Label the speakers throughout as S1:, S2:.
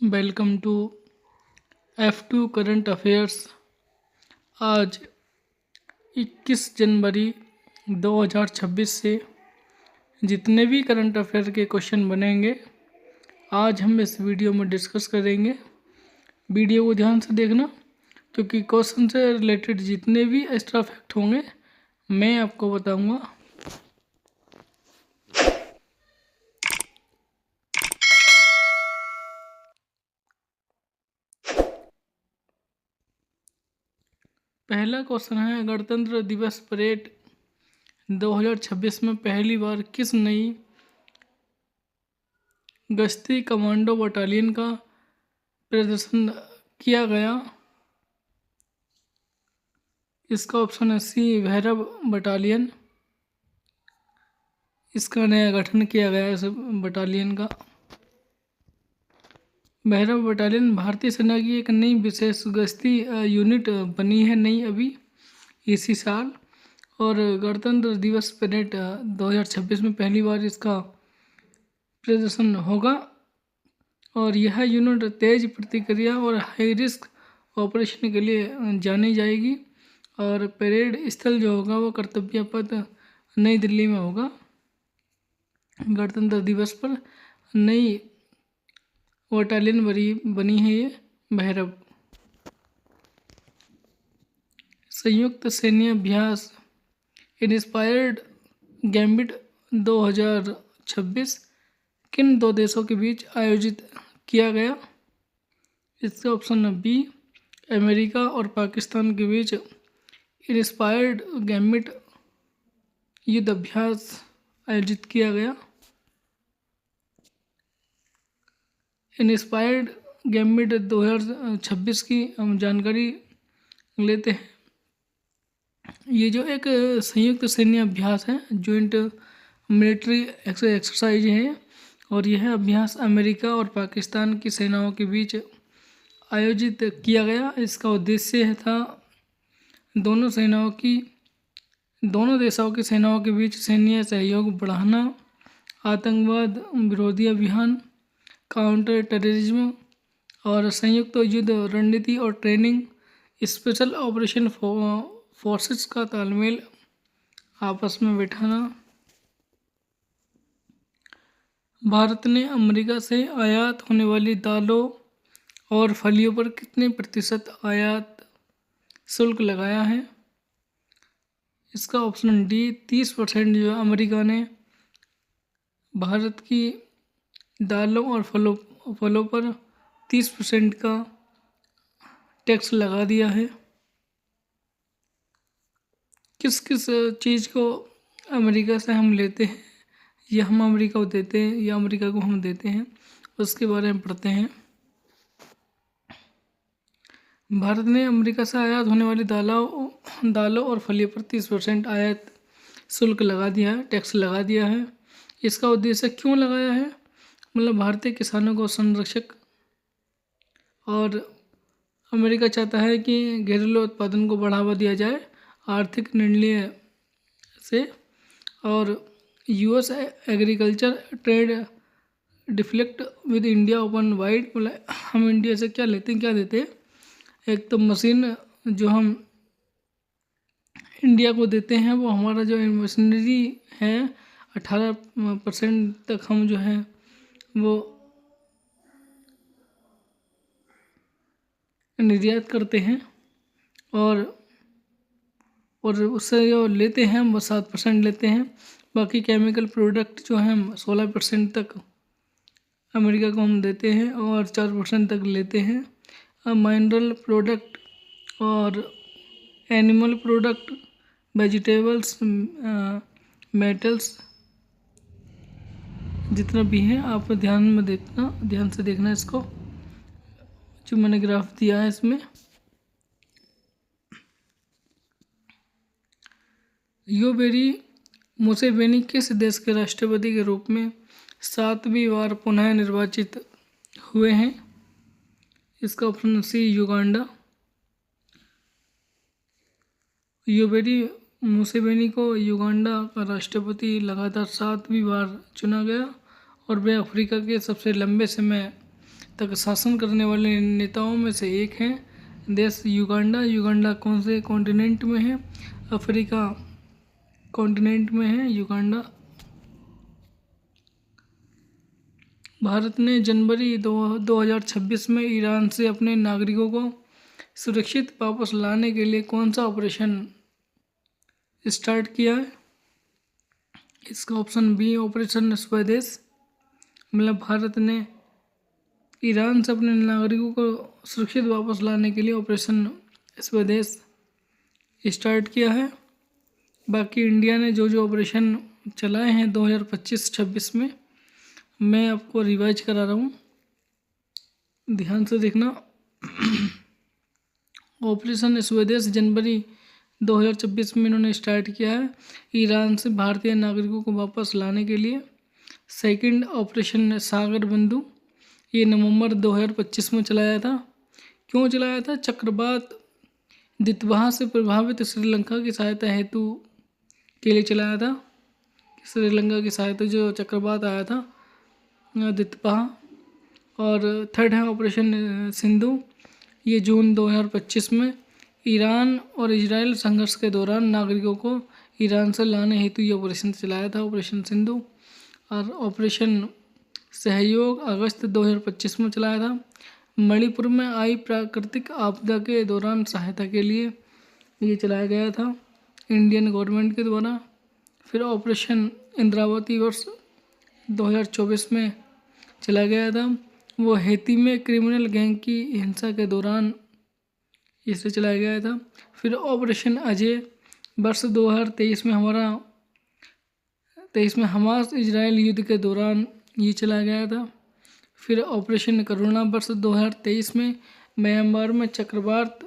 S1: Welcome to F2 current affairs. आज 21 जनवरी 2026 से जितने भी करंट अफेयर के क्वेश्चन बनेंगे आज हम इस वीडियो में डिस्कस करेंगे। वीडियो को ध्यान से देखना क्योंकि क्वेश्चन से रिलेटेड जितने भी एक्स्ट्रा फैक्ट होंगे मैं आपको बताऊंगा। पहला क्वेश्चन है, गणतंत्र दिवस परेड 2026 में पहली बार किस नई गश्ती कमांडो बटालियन का प्रदर्शन किया गया? इसका ऑप्शन है सी, भैरव बटालियन। इसका नया गठन किया गया इस बटालियन का। भैरव बटालियन भारतीय सेना की एक नई विशेष गश्ती यूनिट बनी है नई अभी इसी साल, और गणतंत्र दिवस परेड 2026 में पहली बार इसका प्रदर्शन होगा। और यह यूनिट तेज प्रतिक्रिया और हाई रिस्क ऑपरेशन के लिए जानी जाएगी। और परेड स्थल जो होगा वो कर्तव्य पथ नई दिल्ली में होगा। गणतंत्र दिवस पर नई बटालियन बनी है ये भैरव। संयुक्त सैन्य अभ्यास इंस्पायर्ड गैम्बिट 2026 किन दो देशों के बीच आयोजित किया गया? इसका ऑप्शन है बी, अमेरिका और पाकिस्तान के बीच इंस्पायर्ड गैम्बिट युद्ध अभ्यास आयोजित किया गया। इंस्पायर्ड गैम्बिट 2026 की हम जानकारी लेते हैं। ये जो एक संयुक्त सैन्य अभ्यास है, जॉइंट मिलिट्री एक्सरसाइज है, और यह अभ्यास अमेरिका और पाकिस्तान की सेनाओं के बीच आयोजित किया गया। इसका उद्देश्य था दोनों देशों की सेनाओं के बीच सैन्य सहयोग बढ़ाना, आतंकवाद विरोधी अभियान, काउंटर टेररिज्म और संयुक्त युद्ध रणनीति और ट्रेनिंग, स्पेशल ऑपरेशन फोर्सेस का तालमेल आपस में बैठाना। भारत ने अमेरिका से आयात होने वाली दालों और फलियों पर कितने प्रतिशत आयात शुल्क लगाया है? इसका ऑप्शन डी, 30% जो अमेरिका ने भारत की दालों और फलों पर 30% का टैक्स लगा दिया है। किस किस चीज़ को अमेरिका से हम लेते हैं या हम अमेरिका को देते हैं या अमेरिका को हम देते हैं, उसके बारे में पढ़ते हैं। भारत ने अमेरिका से आयात होने वाली दालों और फलियों पर 30% आयात शुल्क लगा दिया है, टैक्स लगा दिया है। इसका उद्देश्य क्यों लगाया है? मतलब भारतीय किसानों को संरक्षक, और अमेरिका चाहता है कि घरेलू उत्पादन को बढ़ावा दिया जाए आर्थिक निर्णय से, और US agriculture trade deflect with India open wide. मतलब हम इंडिया से क्या लेते हैं, क्या देते हैं? एक तो मशीन जो हम इंडिया को देते हैं वो हमारा जो मशीनरी है 18% तक हम जो है वो निर्यात करते हैं, और उससे जो लेते हैं वो 7% लेते हैं। बाकी केमिकल प्रोडक्ट जो हैं 16% तक अमेरिका को हम देते हैं और 4% तक लेते हैं। मिनरल प्रोडक्ट और एनिमल प्रोडक्ट, वेजिटेबल्स, मेटल्स जितना भी है आप ध्यान से देखना इसको, जो मैंने ग्राफ दिया है इसमें। योवेरी मुसेवेनी किस देश के राष्ट्रपति के रूप में 7वीं बार पुनः निर्वाचित हुए हैं? इसका option C, Uganda. Yoweri Museveni को युगांडा का राष्ट्रपति लगातार 7वीं बार चुना गया, और वे अफ्रीका के सबसे लंबे समय तक शासन करने वाले नेताओं में से एक हैं। देश युगांडा। युगांडा कौन से कॉन्टिनेंट में है? अफ्रीका कॉन्टिनेंट में है युगांडा। भारत ने जनवरी 2026 में ईरान से अपने नागरिकों को सुरक्षित वापस लाने के लिए कौन सा ऑपरेशन स्टार्ट किया है? इसका ऑप्शन बी ऑपरेशन स्वदेश। मतलब भारत ने ईरान से अपने नागरिकों को सुरक्षित वापस लाने के लिए ऑपरेशन स्वदेश स्टार्ट किया है। बाकी इंडिया ने जो जो ऑपरेशन चलाए हैं 2025-26 में, मैं आपको रिवाइज करा रहा हूँ, ध्यान से देखना। ऑपरेशन स्वदेश जनवरी 2026 में इन्होंने स्टार्ट किया है ईरान से भारतीय नागरिकों को वापस लाने के लिए। सेकंड ऑपरेशन सागर बंधु, ये नवंबर 2025 में चलाया था। क्यों चलाया था? चक्रवात दितवाह से प्रभावित श्रीलंका की सहायता हेतु के लिए चलाया था। श्रीलंका की सहायता जो चक्रवात आया था दितवाह। और थर्ड है ऑपरेशन सिंधु, ये जून 2025 में ईरान और इजराइल संघर्ष के दौरान नागरिकों को ईरान से लाने हेतु ये ऑपरेशन चलाया था, ऑपरेशन सिंधु। और ऑपरेशन सहयोग अगस्त 2025 में चलाया था। मणिपुर में आई प्राकृतिक आपदा के दौरान सहायता के लिए ये चलाया गया था इंडियन गवर्नमेंट के द्वारा। फिर ऑपरेशन इंद्रावती वर्ष 2024 में चला गया था, वो हैती में क्रिमिनल गैंग की हिंसा के दौरान इसे चलाया गया था। फिर ऑपरेशन अजय वर्ष 2023 में हमास इजराइल युद्ध के दौरान ये चलाया गया था। फिर ऑपरेशन करुणा वर्ष 2023 में म्यांमार में चक्रवात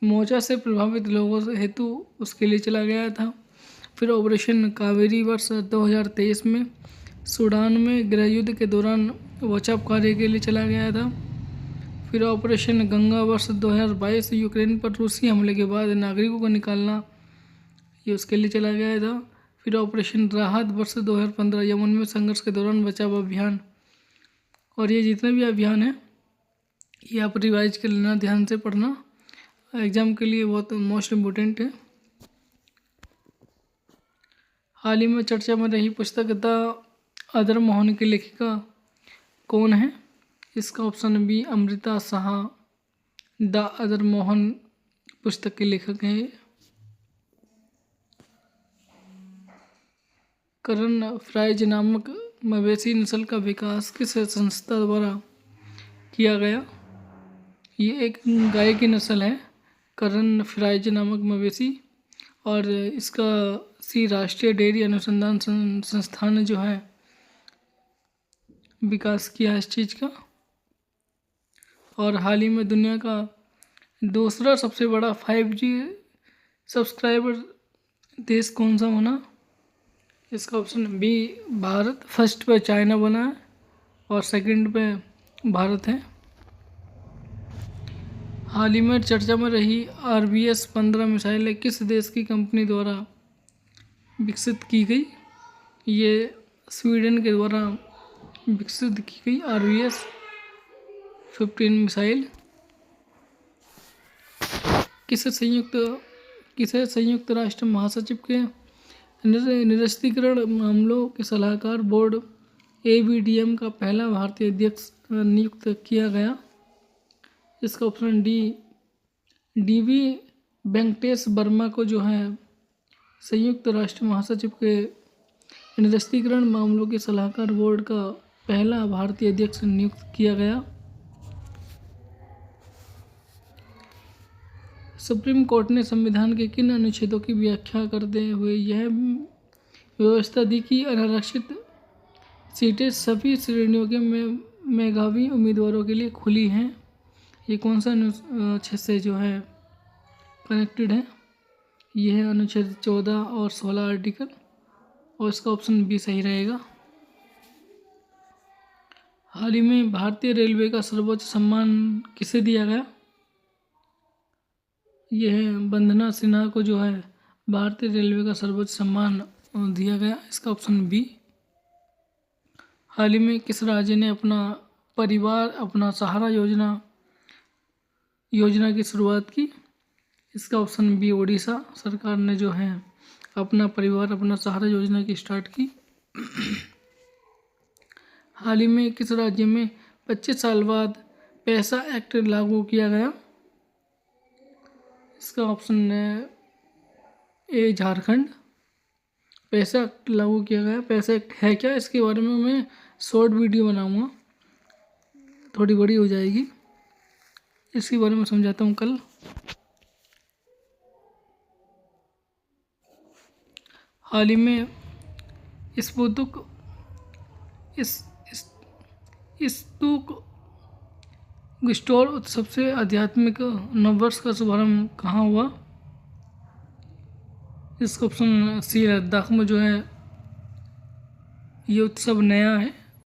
S1: मोजा से प्रभावित लोगों से हेतु उसके लिए चला गया था। फिर ऑपरेशन कावेरी वर्ष 2023 में सूडान में गृह युद्ध के दौरान बचाव कार्य के लिए चला गया था। फिर ऑपरेशन गंगा वर्ष 2022 यूक्रेन पर रूसी हमले के बाद नागरिकों को निकालना, ये उसके लिए चला गया था। फिर ऑपरेशन राहत वर्ष 2015 यमन में संघर्ष के दौरान बचाव अभियान। और ये जितने भी अभियान हैं ये आप रिवाइज कर लेना, ध्यान से पढ़ना, एग्जाम के लिए बहुत मोस्ट इम्पोर्टेंट है। हाल ही में चर्चा में रही पुस्तक द अदर मोहन की लेखिका कौन है? इसका option B Amrita Saha the other Mohan पुस्तक के लेखक हैं। करण फ्राइज नामक मवेशी नस्ल का विकास किस संस्था द्वारा किया गया? ये एक गाय की नस्ल है करण फ्राइज नामक मवेशी, और इसका राष्ट्रीय डेयरी अनुसंधान संस्थान ने जो है विकास किया है इस चीज़ का। और हाल ही में दुनिया का दूसरा सबसे बड़ा 5G सब्सक्राइबर देश कौन सा बना? इसका ऑप्शन बी भारत। फर्स्ट पे चाइना बना है और सेकंड पे भारत है। हाल ही में चर्चा में रही RBS 15 मिसाइलें किस देश की कंपनी द्वारा विकसित की गई? ये स्वीडन के द्वारा विकसित की गई RBS 15 मिसाइल। किसे संयुक्त राष्ट्र महासचिव के निरस्त्रीकरण मामलों के सलाहकार बोर्ड ABDM का पहला भारतीय अध्यक्ष नियुक्त किया गया? इसका ऑप्शन DV वेंकटेश वर्मा को जो है संयुक्त राष्ट्र महासचिव के निरस्त्रीकरण मामलों के सलाहकार बोर्ड का पहला भारतीय अध्यक्ष नियुक्त किया गया। सुप्रीम कोर्ट ने संविधान के किन अनुच्छेदों की व्याख्या करते हुए यह व्यवस्था दी कि अनारक्षित सीटें सभी श्रेणियों के मेधावी उम्मीदवारों के लिए खुली हैं? ये कौन सा अनुच्छेद से जो है कनेक्टेड है? यह है अनुच्छेद 14 और 16 आर्टिकल, और इसका ऑप्शन बी सही रहेगा। हाल ही में भारतीय रेलवे का सर्वोच्च सम्मान किसे दिया गया? यह है वंदना सिन्हा को जो है भारतीय रेलवे का सर्वोच्च सम्मान दिया गया। इसका ऑप्शन बी। हाल ही में किस राज्य ने अपना परिवार अपना सहारा योजना की शुरुआत की? इसका ऑप्शन बी ओडिशा सरकार ने जो है अपना परिवार अपना सहारा योजना की स्टार्ट की। हाल ही में किस राज्य में 25 साल बाद पैसा एक्ट लागू किया गया? इसका ऑप्शन है ए झारखंड। पैसा एक्ट लागू किया गया। पैसा एक्ट है क्या, इसके बारे में मैं शॉर्ट वीडियो बनाऊंगा, थोड़ी बड़ी हो जाएगी, इसके बारे में समझाता हूँ कल। हाल ही में स्पुतनिक स्टोर उत्सव से आध्यात्मिक नववर्ष का शुभारंभ कहाँ हुआ? इसका ऑप्शन सी लद्दाख में जो है ये उत्सव नया है।